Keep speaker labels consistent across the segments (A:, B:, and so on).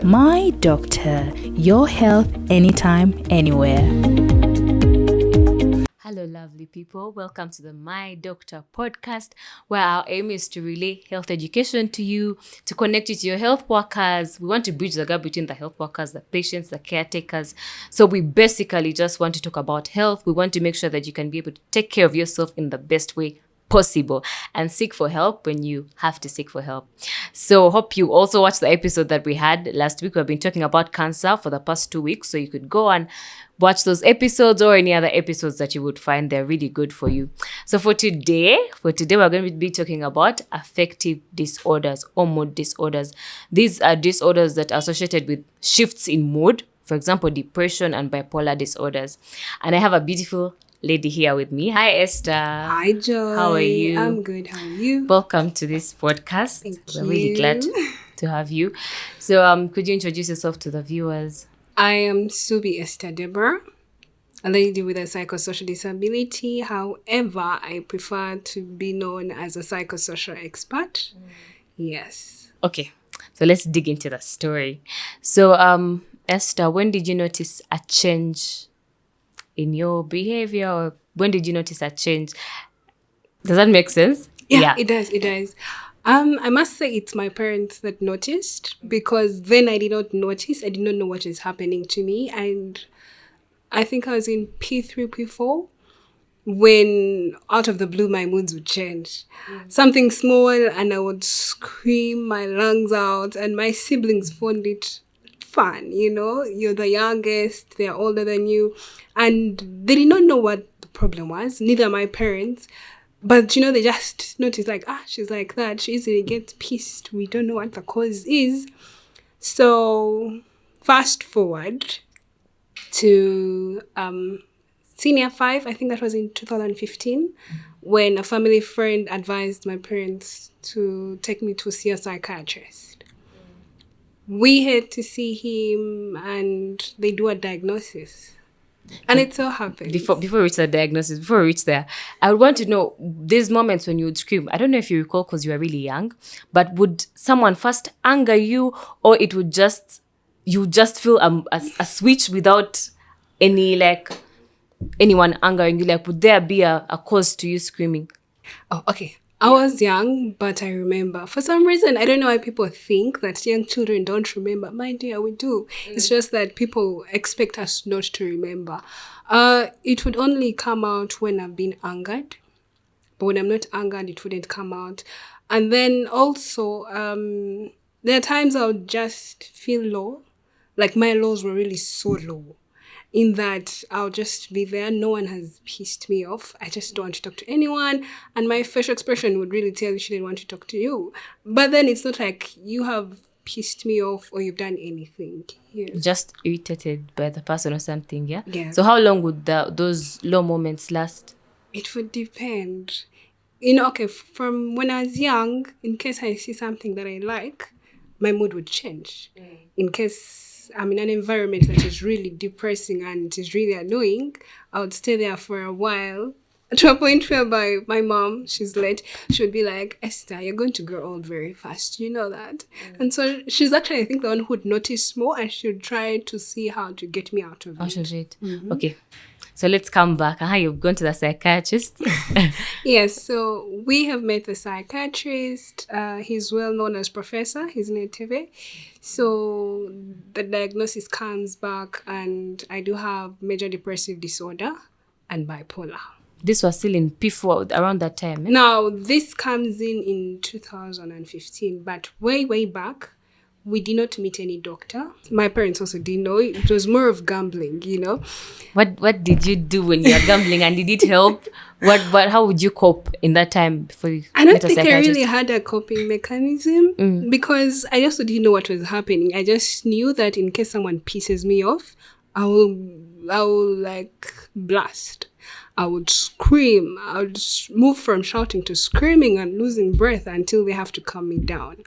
A: My Doctor, your health anytime, anywhere. Hello, lovely people. Welcome to the My Doctor podcast, where our aim is to relay health education to you, to connect you to your health workers. We want to bridge the gap between the health workers, the patients, the caretakers. So we basically just want to talk about health. We want to make sure that you can be able to take care of yourself in the best way possible and seek for help when you have to seek for help. So hope you also watched the episode that we had last week. We've been talking about cancer for the past 2 weeks, so you could go and watch those episodes or any other episodes that you would find they're really good for you. So for today we're going to be talking about affective disorders or mood disorders. These are disorders that are associated with shifts in mood, for example, depression and bipolar disorders. And I have a beautiful lady here with me. Hi, Esther.
B: Hi, Joy.
A: How are you?
B: I'm good. How are you?
A: Welcome to this podcast. We're really glad to have you. So, could you introduce yourself to the viewers?
B: I am Suubi Esther Deborah, a lady with a psychosocial disability. However, I prefer to be known as a psychosocial expert. Yes.
A: Okay, so let's dig into the story. So, Esther, when did you notice a change in your behavior, or when did you notice a change? Does that make sense?
B: Yeah. It does. I must say it's my parents that noticed, because then I did not notice. I did not know what is happening to me. And I think I was in P3, P4 when out of the blue my moods would change. Something small and I would scream my lungs out, and my siblings found it fun. You're the youngest, they're older than you, and they did not know what the problem was, neither my parents. But they just noticed, like, she's like that, she easily gets pissed, we don't know what the cause is. So fast forward to senior 5, I think that was in 2015, when a family friend advised my parents to take me to see a psychiatrist. We had to see him and they do a diagnosis. And it so happened.
A: Before we reach the diagnosis, before we reach there, I would want to know these moments when you would scream. I don't know if you recall because you were really young, but would someone first anger you, or it would you would just feel a switch without any, like, anyone angering you? Like, would there be a cause to you screaming?
B: Oh, okay. I was young, but I remember. For some reason, I don't know why people think that young children don't remember. My dear, we do. It's just that people expect us not to remember. It would only come out when I've been angered. But when I'm not angered, it wouldn't come out. And then also, there are times I would just feel low. Like my lows were really so low. In that I'll just be there. No one has pissed me off. I just don't want to talk to anyone. And my facial expression would really tell you she didn't want to talk to you. But then it's not like you have pissed me off or you've done anything. Yes.
A: Just irritated by the person or something, yeah?
B: Yeah.
A: So how long would those low moments last?
B: It would depend. Okay, from when I was young, in case I see something that I like, my mood would change. In case I'm in an environment that is really depressing and it is really annoying, I would stay there for a while, to a point whereby my mom, she's late, she would be like, Esther, you're going to grow old very fast, you know that? And so she's actually, I think, the one who would notice more, and she would try to see how to get me out of it.
A: Mm-hmm. Okay, so let's come back. You've gone to the psychiatrist?
B: Yes, so we have met the psychiatrist. He's well known as Professor. He's in TV. So the diagnosis comes back, and I do have major depressive disorder and bipolar.
A: This was still in P4 around that time, eh?
B: Now, this comes in 2015, but way back, we did not meet any doctor. My parents also didn't know. It was more of gambling,
A: What did you do when you were gambling, and did it help? How would you cope in that time before you
B: I don't think I really had a coping mechanism because I also didn't know what was happening. I just knew that in case someone pisses me off, I will like blast. I would scream. I would move from shouting to screaming and losing breath until they have to calm me down.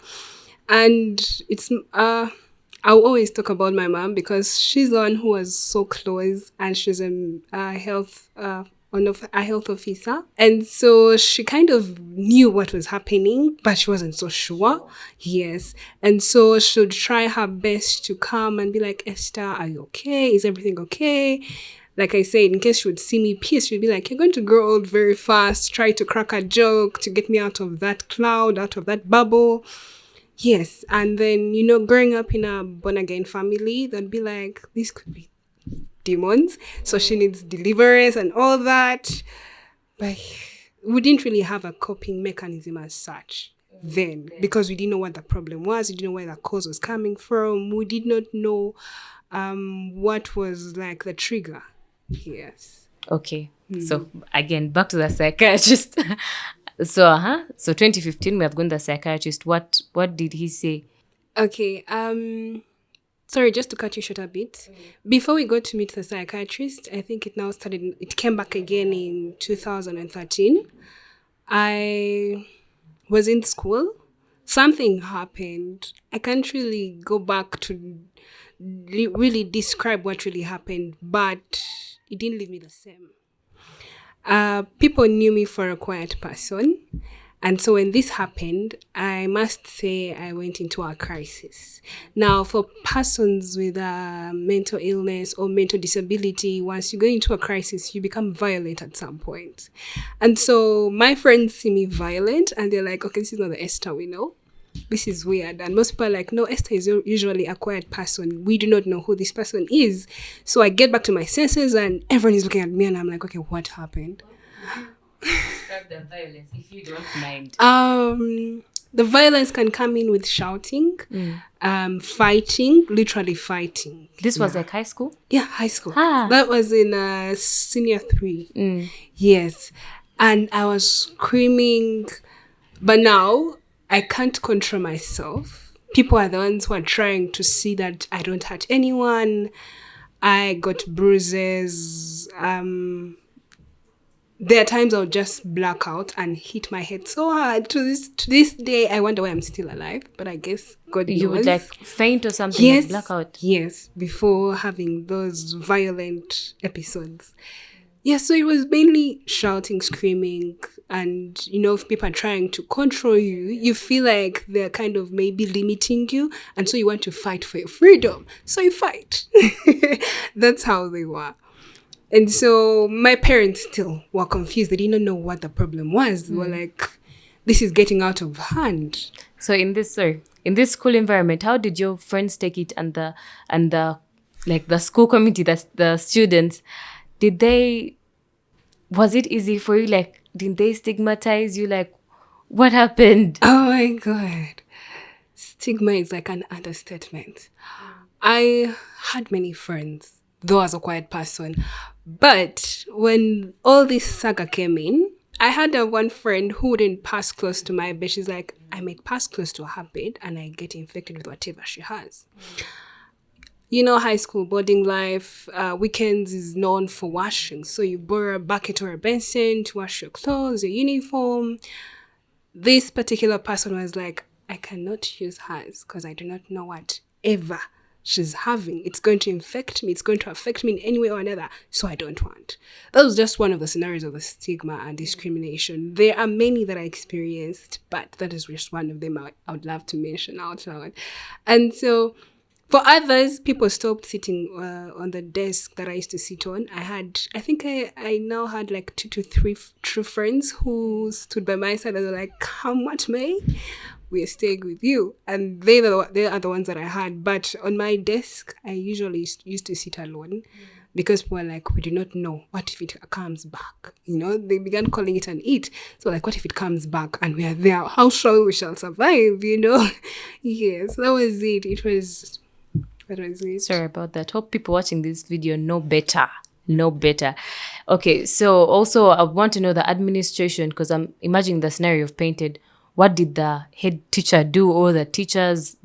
B: And it's I'll always talk about my mom because she's the one who was so close, and she's a health a health officer. And so she kind of knew what was happening, but she wasn't so sure. Yes. And so she'd try her best to come and be like, Esther, are you okay? Is everything okay? Like I said, in case she would see me pissed, she'd be like, you're going to grow old very fast. Try to crack a joke to get me out of that cloud, out of that bubble. Yes. And then, growing up in a born-again family, they'd be like, this could be demons, so she needs deliverance and all that. But we didn't really have a coping mechanism as such then, because we didn't know what the problem was. We didn't know where the cause was coming from. We did not know what was like the trigger. Yes.
A: Okay. So again, back to the psychiatrist. So 2015 we have gone to the psychiatrist. What did he say?
B: Okay. Sorry, just to cut you short a bit. Before we go to meet the psychiatrist, I think it came back again in 2013. I was in school. Something happened. I can't really go back to really describe what really happened, but it didn't leave me the same. People knew me for a quiet person. And so when this happened, I must say I went into a crisis. Now, for persons with mental illness or mental disability, once you go into a crisis, you become violent at some point. And so my friends see me violent and they're like, okay, this is not the Esther we know. This is weird. And most people are like, no, Esther is usually a quiet person. We do not know who this person is. So I get back to my senses and everyone is looking at me and I'm like, okay, what happened?
A: Describe the violence, if you don't mind.
B: The violence can come in with shouting, fighting, literally fighting.
A: This was like high school?
B: Yeah, high school. That was in senior 3. Yes. And I was screaming, but now I can't control myself. People are the ones who are trying to see that I don't hurt anyone. I got bruises. There are times I'll just black out and hit my head so hard. To this day, I wonder why I'm still alive. But I guess God knows.
A: You would like faint or something?
B: Yes,
A: black out?
B: Yes, before having those violent episodes. Yes, so it was mainly shouting, screaming, and if people are trying to control you, you feel like they're kind of maybe limiting you, and so you want to fight for your freedom. So you fight. That's how they were. And so my parents still were confused. They didn't know what the problem was. They were like, this is getting out of hand.
A: So in this school environment, how did your friends take it and the school community, the students, was it easy for you? Like, didn't they stigmatize you? Like, what happened?
B: Oh my God. Stigma is like an understatement. I had many friends, though as a quiet person. But when all this saga came in, I had one friend who wouldn't pass close to my bed. She's like, I might pass close to her bed and I get infected with whatever she has. High school boarding life, weekends is known for washing. So you borrow a bucket or a basin to wash your clothes, your uniform. This particular person was like, I cannot use hers because I do not know whatever she's having. It's going to infect me. It's going to affect me in any way or another. So I don't want. That was just one of the scenarios of the stigma and discrimination. There are many that I experienced, but that is just one of them I would love to mention out loud. And so for others, people stopped sitting on the desk that I used to sit on. I think I now had like 2 to 3 true friends who stood by my side and were like, come what may, we're staying with you. And they are the ones that I had. But on my desk, I usually used to sit alone because people were like, we do not know. What if it comes back? They began calling it an it. So like, what if it comes back and we are there? How sure we shall survive, Yes, that was it. That was it.
A: Sorry about that. Hope people watching this video know better. Okay, so also I want to know the administration, because I'm imagining the scenario you've painted. What did the head teacher do, or the teachers?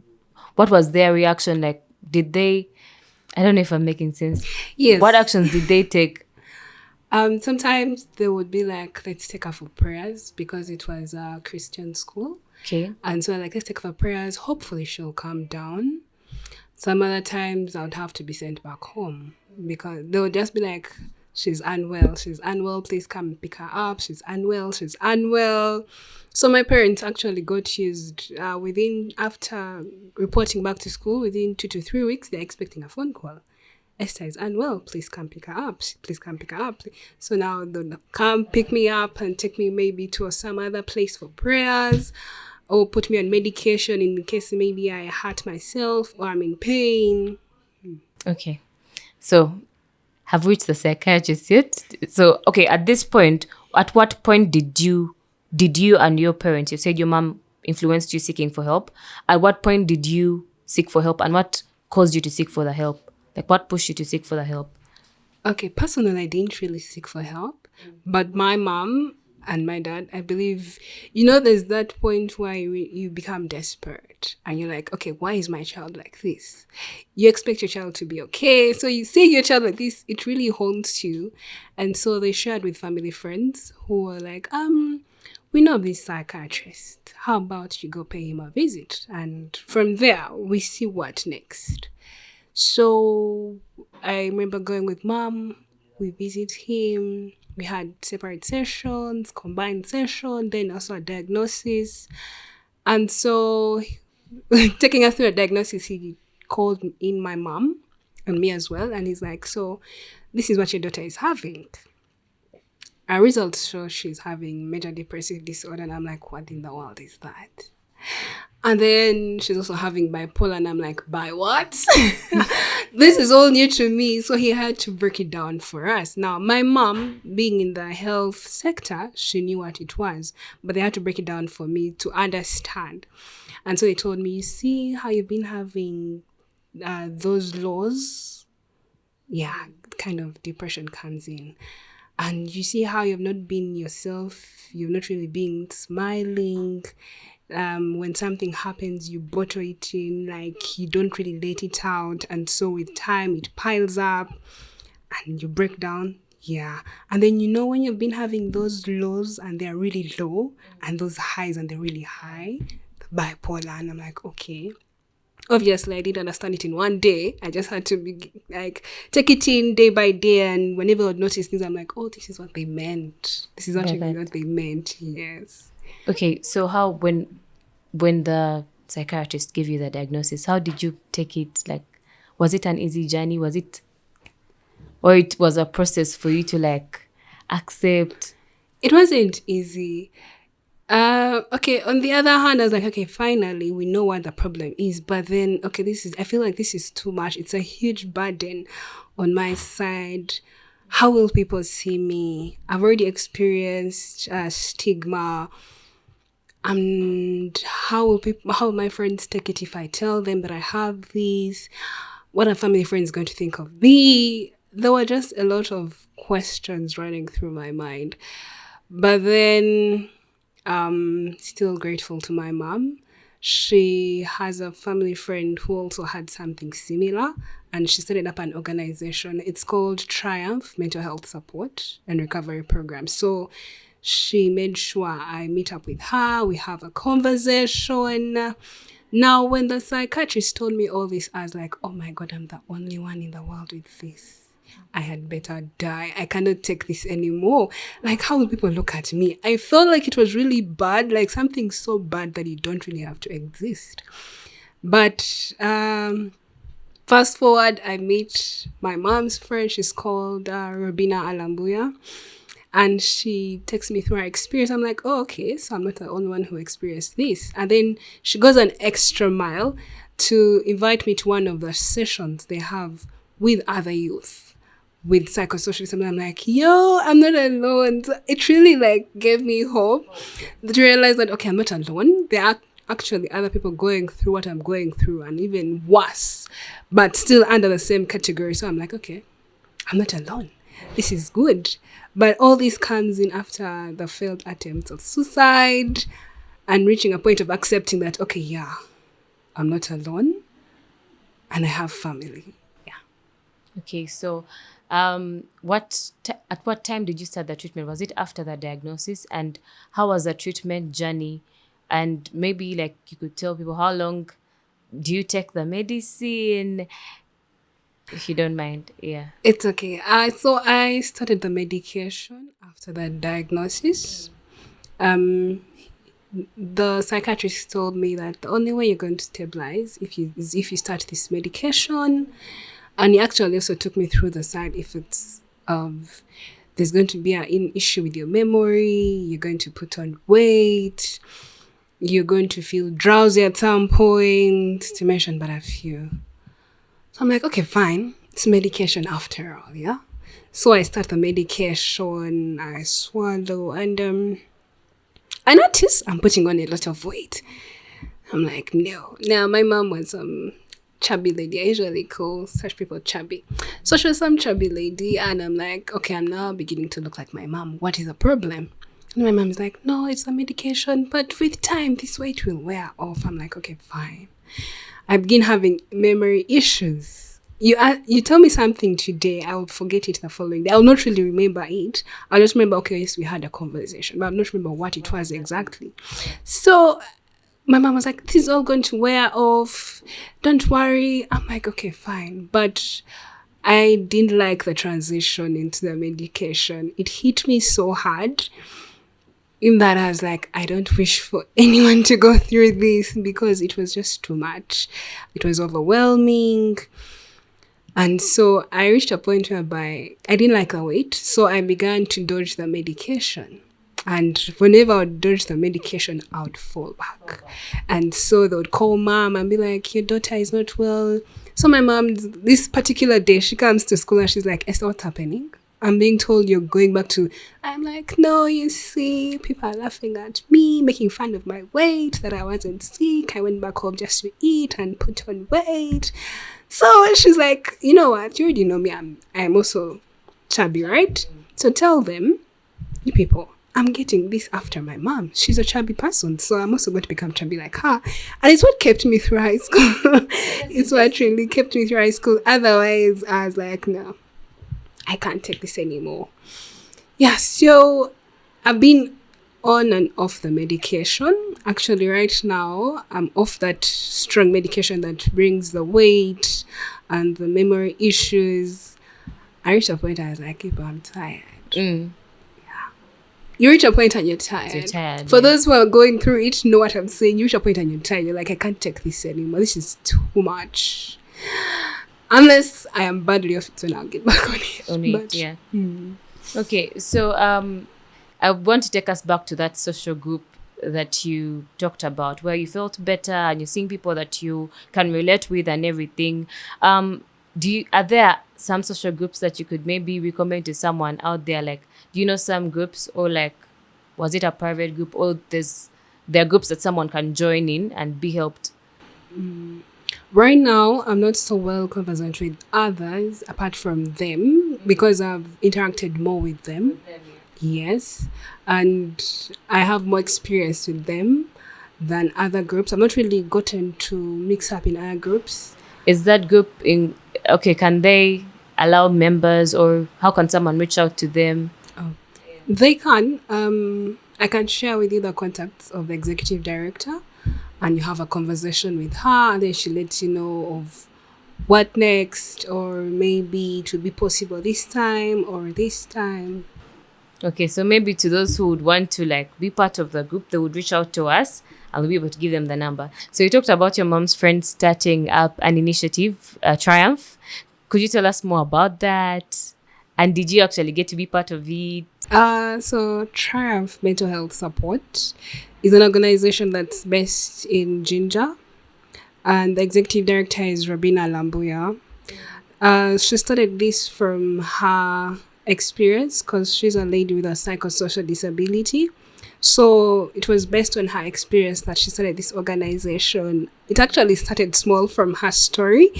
A: What was their reaction? Like, did they? I don't know if I'm making sense.
B: Yes.
A: What actions did they take?
B: Sometimes they would be like, let's take her for prayers, because it was a Christian school.
A: Okay.
B: And so like, let's take her for prayers. Hopefully she'll calm down. Some other times I would have to be sent back home, because they would just be like, She's unwell. She's unwell. Please come and pick her up. She's unwell. She's unwell. So my parents actually got used after reporting back to school, within 2 to 3 weeks, they're expecting a phone call. Esther is unwell. Please come pick her up. Please come pick her up. So now they'll come pick me up and take me maybe to some other place for prayers, or put me on medication in case maybe I hurt myself or I'm in pain.
A: Okay. So have reached the psychiatrist yet? So, okay, at this point, at what point did you and your parents, you said your mom influenced you seeking for help. At what point did you seek for help, and what caused you to seek for the help? Like, what pushed you to seek for the help?
B: Okay, personally, I didn't really seek for help, but my mom and my dad, I believe, there's that point where you become desperate and you're like, okay, why is my child like this? You expect your child to be okay. So you see your child like this, it really haunts you. And so they shared with family friends who were like, we know this psychiatrist. How about you go pay him a visit? And from there, we see what next. So I remember going with mom, we visit him, we had separate sessions, combined session, then also a diagnosis. And so taking us through a diagnosis, he called in my mom and me as well. And he's like, so this is what your daughter is having. Our results show she's having major depressive disorder. And I'm like, what in the world is that? And then she's also having bipolar, and I'm like, by what? This is all new to me. So he had to break it down for us. Now, my mom, being in the health sector, she knew what it was, but they had to break it down for me to understand. And so they told me, you see how you've been having those lows? Yeah, kind of depression comes in. And you see how you've not been yourself, you've not really been smiling. When something happens, you bottle it in, like you don't really let it out. And so with time, it piles up and you break down. Yeah. And then, when you've been having those lows and they're really low, and those highs and they're really high, bipolar. And I'm like, okay. Obviously, I didn't understand it in one day. I just had to take it in day by day. And whenever I would notice things, I'm like, oh, this is what they meant. This is actually what they meant. Yes.
A: Okay, so how, when the psychiatrist gave you the diagnosis, how did you take it? Like, was it an easy journey? Or it was a process for you to accept?
B: It wasn't easy. Okay, on the other hand, I was like, okay, finally, we know what the problem is. But then, okay, I feel like this is too much. It's a huge burden on my side. How will people see me? I've already experienced stigma. And how will my friends take it if I tell them that I have these? What are family friends going to think of me? There were just a lot of questions running through my mind. But then, still grateful to my mom. She has a family friend who also had something similar, and she started up an organization. It's called Triumph Mental Health Support and Recovery Program. So she made sure I meet up with her. We have a conversation. Now, when the psychiatrist told me all this, I was like, oh my God, I'm the only one in the world with this. I had better die. I cannot take this anymore. Like, how will people look at me? I felt like it was really bad, like something so bad that you don't really have to exist. But fast forward, I meet my mom's friend. She's called Robina Alambuya. And she takes me through her experience. I'm like, oh, okay, so I'm not the only one who experienced this. And then she goes an extra mile to invite me to one of the sessions they have with other youth with psychosocialism. And I'm like, yo, I'm not alone. So it really gave me hope to realize that, okay, I'm not alone. There are actually other people going through what I'm going through, and even worse, but still under the same category. So I'm like, okay, I'm not alone. This is good. But all this comes in after the failed attempts of suicide and reaching a point of accepting that, okay, yeah, I'm not alone and I have family. Yeah.
A: Okay, so at what time did you start the treatment? Was it after the diagnosis? And how was the treatment journey? And maybe you could tell people, how long do you take the medicine? If you don't mind, yeah.
B: It's okay. So I started the medication after that diagnosis. Um, the psychiatrist told me that the only way you're going to stabilize is if you start this medication, and he actually also took me through the side effects of there's going to be an issue with your memory, you're going to put on weight, you're going to feel drowsy at some point, to mention but a few. So I'm like, okay, fine. It's medication after all, yeah? So I start the medication, I swallow, and I notice I'm putting on a lot of weight. I'm like, no. Now, my mom was chubby lady. I usually call such people chubby. So she was some chubby lady, and I'm like, okay, I'm now beginning to look like my mom. What is the problem? And my mom is like, no, it's the medication, but with time, this weight will wear off. I'm like, okay, fine. I begin having memory issues. You tell me something today, I will forget it the following day. I will not really remember it. I'll just remember, okay, yes, we had a conversation, but I'll not remember what it was exactly. So my mom was like, this is all going to wear off. Don't worry. I'm like, okay, fine. But I didn't like the transition into the medication. It hit me so hard. In that I was like, I don't wish for anyone to go through this because it was just too much. It was overwhelming. And so I reached a point whereby I didn't like the weight. So I began to dodge the medication. And whenever I would dodge the medication, I would fall back. And so they would call mom and be like, your daughter is not well. So my mom, this particular day, she comes to school and she's like, Esther, what's happening? I'm being told you're going back to... I'm like, no, you see, people are laughing at me, making fun of my weight, that I wasn't sick. I went back home just to eat and put on weight. So she's like, you know what? You already know me. I'm also chubby, right? So tell them, you people, I'm getting this after my mom. She's a chubby person, so I'm also going to become chubby like her. And it's what kept me through high school. It's what really kept me through high school. Otherwise, I was like, no, I can't take this anymore. Yeah, so I've been on and off the medication. Actually, right now, I'm off that strong medication that brings the weight and the memory issues. I reached a point I was like, I'm tired. You reach a point and you're tired.
A: You're tired.
B: For those who are going through it, know what I'm saying. You reach a point and you're tired. You're like, I can't take this anymore. This is too much. Unless I am badly off it, then I'll get back on it. But,
A: yeah. Okay, so I want to take us back to that social group that you talked about, where you felt better and you're seeing people that you can relate with and everything. Are there some social groups that you could maybe recommend to someone out there? Like, do you know some groups, or like, was it a private group, or there are groups that someone can join in and be helped?
B: Right now, I'm not so well conversant with others apart from them because I've interacted more with them. Yes. And I have more experience with them than other groups. I've not really gotten to mix up in other groups.
A: Is that group can they allow members, or how can someone reach out to them?
B: They can. I can share with you the contacts of the executive director, and you have a conversation with her, and then she lets you know of what next, or maybe it will be possible this time or this time.
A: Okay, so maybe to those who would want to like be part of the group, they would reach out to us and we'll be able to give them the number. So you talked about your mom's friend starting up an initiative, Triumph. Could you tell us more about that? And did you actually get to be part of it?
B: So Triumph Mental Health Support is an organization that's based in Jinja, and the executive director is Robina Lambuya. She started this from her experience because she's a lady with a psychosocial disability. So it was based on her experience that she started this organization. It actually started small from her story.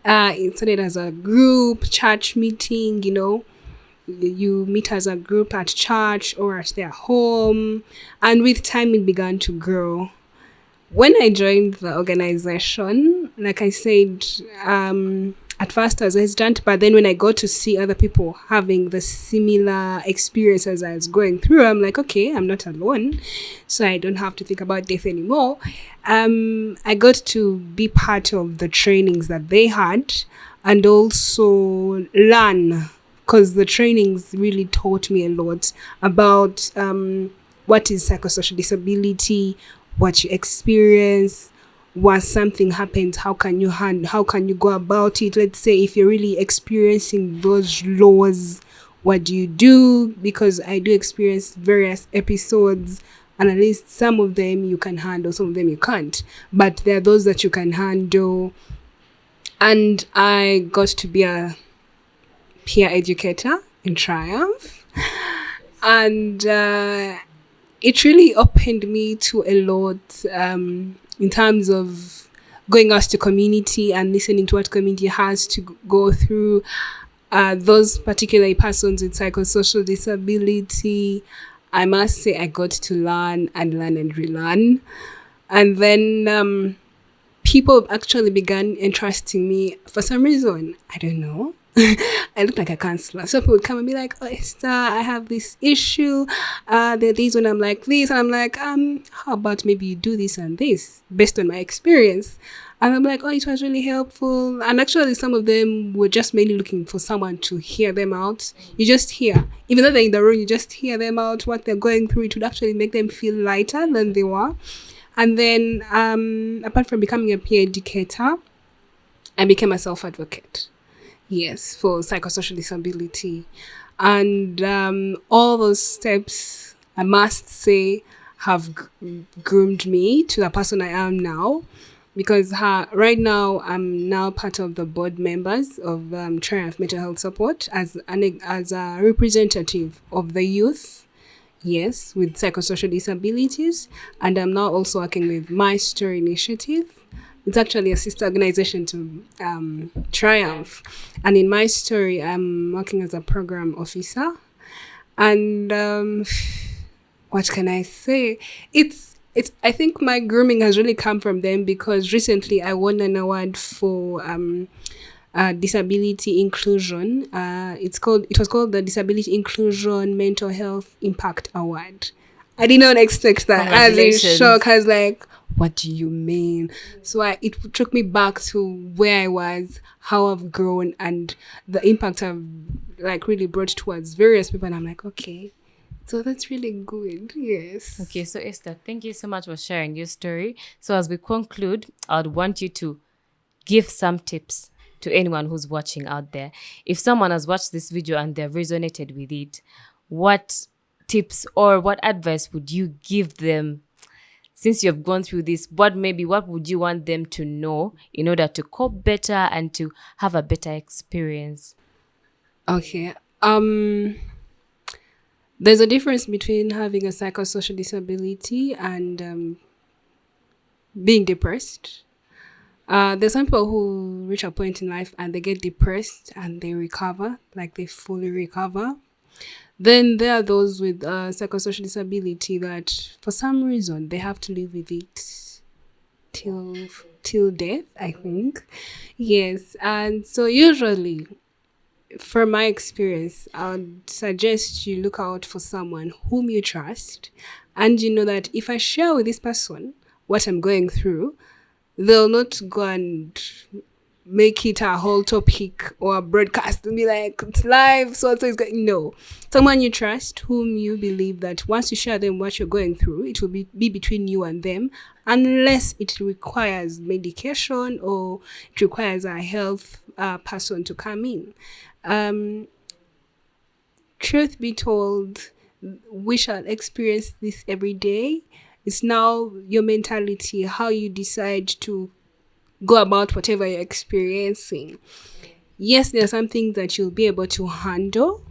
B: It started as a group church meeting, you meet as a group at church or at their home, and with time it began to grow. When I joined the organization, like I said, at first I was hesitant, but then when I got to see other people having the similar experiences I was going through, I'm like, okay, I'm not alone. So I don't have to think about death anymore. I got to be part of the trainings that they had and also learn, because the trainings really taught me a lot about what is psychosocial disability, what you experience, once something happens, how can you go about it? Let's say if you're really experiencing those lows, what do you do? Because I do experience various episodes, and at least some of them you can handle, some of them you can't, but there are those that you can handle. And I got to be a peer educator in Triumph, and it really opened me to a lot in terms of going out to community and listening to what community has to go through. Those particular persons with psychosocial disability, I must say I got to learn and relearn. And then people actually began entrusting me for some reason. I don't know. I look like a counselor. So people would come and be like, oh, Esther, I have this issue. There are days when I'm like this. And I'm like, how about maybe you do this and this based on my experience? And I'm like, oh, it was really helpful. And actually, some of them were just mainly looking for someone to hear them out. You just hear. Even though they're in the room, you just hear them out, what they're going through. It would actually make them feel lighter than they were. And then, apart from becoming a peer educator, I became a self-advocate. Yes, for psychosocial disability. And all those steps, I must say, have groomed me to the person I am now. Because right now, I'm now part of the board members of Triumph Mental Health Support as a representative of the youth, yes, with psychosocial disabilities. And I'm now also working with My Story Initiative. It's actually a sister organization to Triumph. And in My Story, I'm working as a program officer. And what can I say? I think my grooming has really come from them, because recently I won an award for disability inclusion. It was called the Disability Inclusion Mental Health Impact Award. I did not expect that. I was in shock. I was like, what do you mean? So it took me back to where I was, how I've grown, and the impact I've really brought towards various people. And I'm like, okay, so that's really good. Yes.
A: Okay, so Esther, thank you so much for sharing your story. So as we conclude, I'd want you to give some tips to anyone who's watching out there. If someone has watched this video and they've resonated with it, what tips or what advice would you give them? Since you've gone through this, what would you want them to know in order to cope better and to have a better experience?
B: Okay. There's a difference between having a psychosocial disability and being depressed. There's some people who reach a point in life and they get depressed and they recover, like they fully recover. Then there are those with psychosocial disability that for some reason they have to live with it till death, I think. Yes. And so usually, from my experience, I would suggest you look out for someone whom you trust, and you know that if I share with this person what I'm going through, they'll not go and make it a whole topic or a broadcast and be like, it's live, so it's going. No. Someone you trust, whom you believe that once you share them what you're going through, it will be between you and them, unless it requires medication or it requires a health person to come in. Truth be told, we shall experience this every day. It's now your mentality, how you decide to go about whatever you're experiencing. Yes, there are some things that you'll be able to handle.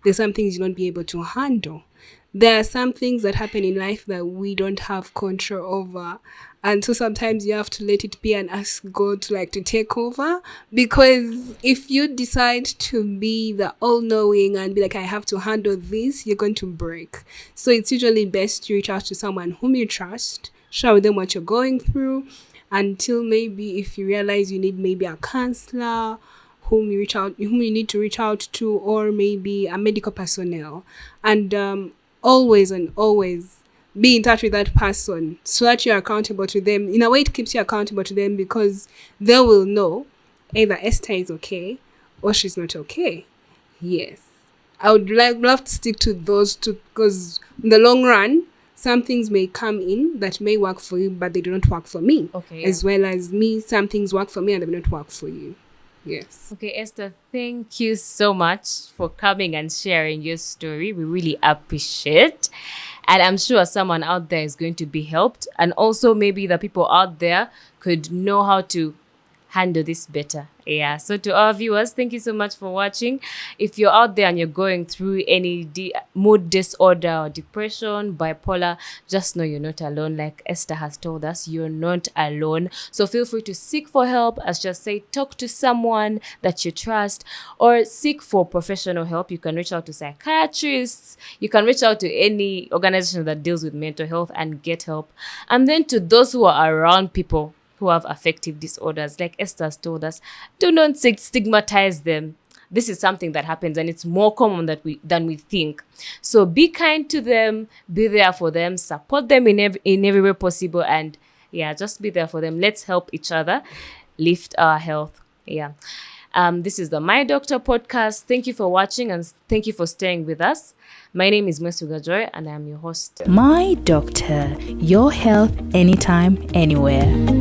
B: There's some things you'll not be able to handle. There are some things that happen in life that we don't have control over. And so sometimes you have to let it be and ask God to take over. Because if you decide to be the all-knowing and be like, I have to handle this, you're going to break. So it's usually best to reach out to someone whom you trust, share with them what you're going through, until maybe if you realize you need maybe a counselor whom you need to reach out to, or maybe a medical personnel, and always be in touch with that person so that you're accountable to them. In a way, it keeps you accountable to them because they will know either Esther is okay or she's not okay. Yes. I would love to stick to those two because in the long run, some things may come in that may work for you, but they do not work for me.
A: Okay.
B: As well as me, some things work for me and they do not work for you. Yes.
A: Okay, Esther, thank you so much for coming and sharing your story. We really appreciate. And I'm sure someone out there is going to be helped. And also maybe the people out there could know how to handle this better. Yeah. So to our viewers, thank you so much for watching. If you're out there and you're going through any mood disorder or depression, bipolar, just know you're not alone. Like Esther has told us, you're not alone. So feel free to seek for help. As just say, talk to someone that you trust or seek for professional help. You can reach out to psychiatrists. You can reach out to any organization that deals with mental health and get help. And then to those who are around people who have affective disorders, like Esther has told us, do not stigmatize them. This is something that happens and it's more common than we think. So be kind to them, be there for them, support them in every way possible, and yeah, just be there for them. Let's help each other lift our health. Yeah. This is the My Doctor podcast. Thank you for watching and thank you for staying with us. My name is Mwesigwa Joy and I'm your host.
C: My Doctor, your health anytime, anywhere.